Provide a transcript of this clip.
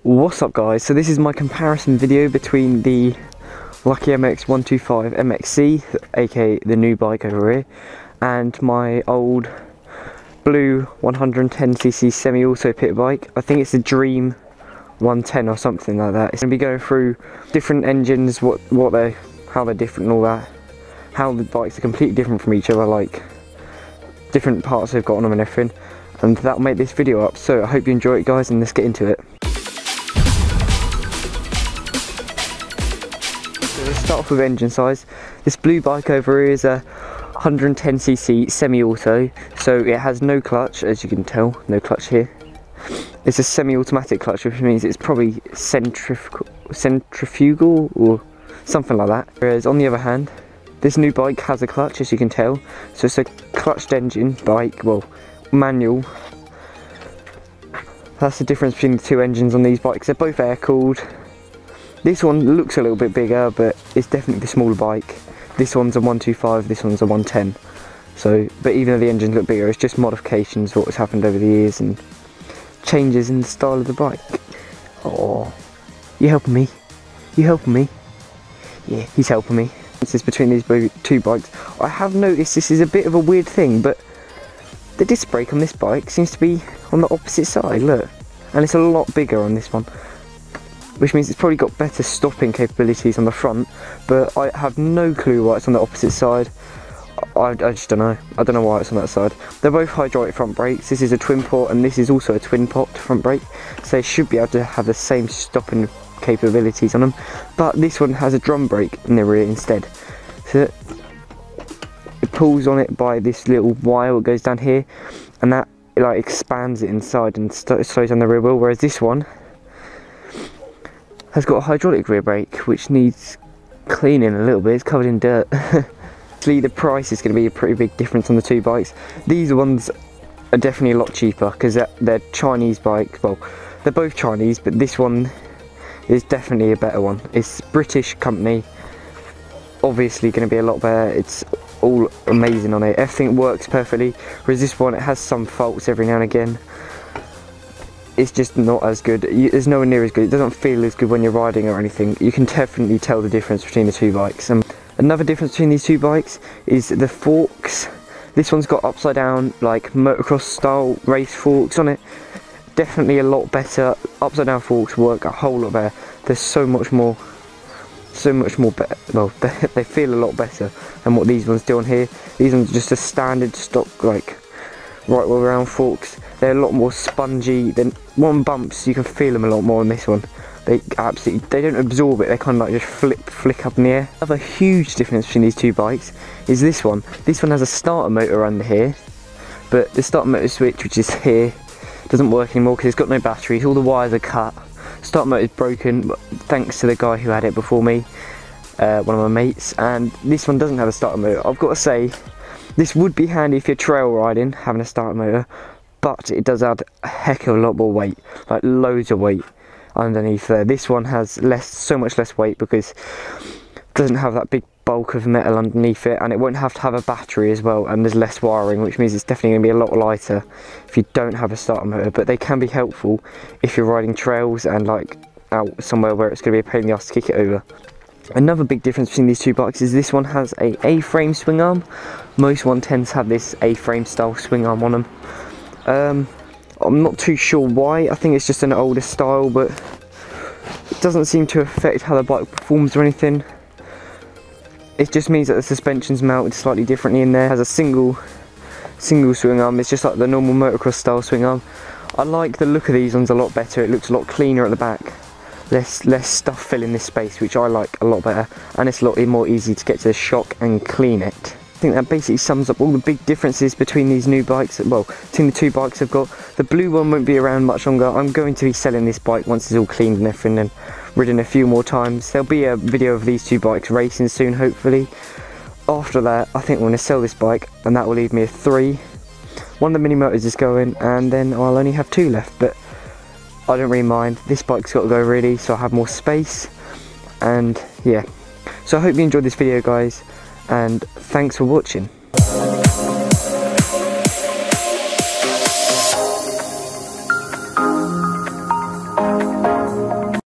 What's up guys, so this is my comparison video between the Lucky MX 125 MXC, aka the new bike over here, and my old blue 110cc semi-auto pit bike. I think it's the Dream 110 or something like that. It's going to be going through different engines, how they're different and all that, how the bikes are completely different from each other, like different parts they've got on them and everything, and that'll make this video up. So I hope you enjoy it guys, and let's get into it. Let's start off with engine size. This blue bike over here is a 110cc semi-auto, so it has no clutch, as you can tell, no clutch here. It's a semi-automatic clutch, which means it's probably centrifugal or something like that. Whereas on the other hand, this new bike has a clutch, as you can tell, so it's a clutched engine bike, well, manual. That's the difference between the two engines on these bikes. They're both air-cooled. This one looks a little bit bigger, but it's definitely the smaller bike. This one's a 125, this one's a 110. So, but even though the engines look bigger, it's just modifications, what has happened over the years, and changes in the style of the bike. Oh, you helping me? You helping me? Yeah, he's helping me. This is between these two bikes. I have noticed this is a bit of a weird thing, but the disc brake on this bike seems to be on the opposite side, look. And it's a lot bigger on this one, which means it's probably got better stopping capabilities on the front, but I have no clue why it's on the opposite side. I just don't know. I don't know why it's on that side. They're both hydraulic front brakes. This is a twin port and this is also a twin pot front brake, so they should be able to have the same stopping capabilities on them, but this one has a drum brake in the rear instead. So it pulls on it by this little wire that goes down here, and that like expands it inside and slows down the rear wheel, whereas this one has got a hydraulic rear brake which needs cleaning a little bit. It's covered in dirt. The price is going to be a pretty big difference on the two bikes. These ones are definitely a lot cheaper because they're Chinese bikes. Well, they're both Chinese, but this one is definitely a better one. It's British company, obviously going to be a lot better. It's all amazing on it, everything works perfectly, whereas this one, it has some faults every now and again. It's just not as good. It's nowhere near as good. It doesn't feel as good when you're riding or anything. You can definitely tell the difference between the two bikes. Another difference between these two bikes is the forks. This one's got upside down, like motocross style race forks on it. Definitely a lot better. Upside down forks work a whole lot better. There's so much more better. Well, they feel a lot better than what these ones do on here. These ones are just a standard stock, like right wheel round forks. They're a lot more spongy. Then one bumps, you can feel them a lot more on this one. They don't absorb it. They kind of like just flick up in the air. Another huge difference between these two bikes is this one. This one has a starter motor under here, but the starter motor switch, which is here, doesn't work anymore because it's got no batteries. All the wires are cut. Starter motor is broken, thanks to the guy who had it before me, one of my mates. And this one doesn't have a starter motor. I've got to say, this would be handy if you're trail riding, having a starter motor, but it does add a heck of a lot more weight, like loads of weight underneath there. This one has so much less weight because it doesn't have that big bulk of metal underneath it, and it won't have to have a battery as well, and there's less wiring, which means it's definitely going to be a lot lighter if you don't have a starter motor. But they can be helpful if you're riding trails and like out somewhere where it's going to be a pain in the ass to kick it over. Another big difference between these two bikes is this one has a A-frame swing arm. Most 110s have this A-frame style swing arm on them. I'm not too sure why. I think it's just an older style, but it doesn't seem to affect how the bike performs or anything. It just means that the suspension's mounted slightly differently in there. It has a single swing arm. It's just like the normal motocross style swing arm. I like the look of these ones a lot better. It looks a lot cleaner at the back. Less stuff filling this space, which I like a lot better, and it's a lot more easy to get to the shock and clean it. I think that basically sums up all the big differences between these new bikes. Well, between the two bikes I've got. The blue one won't be around much longer. I'm going to be selling this bike once it's all cleaned and everything and ridden a few more times. There'll be a video of these two bikes racing soon, hopefully. After that, I think I'm going to sell this bike, and that will leave me a 3. One of the mini motors is going, and then I'll only have 2 left, but I don't really mind. This bike's got to go really, so I have more space. And yeah, so I hope you enjoyed this video guys, and thanks for watching.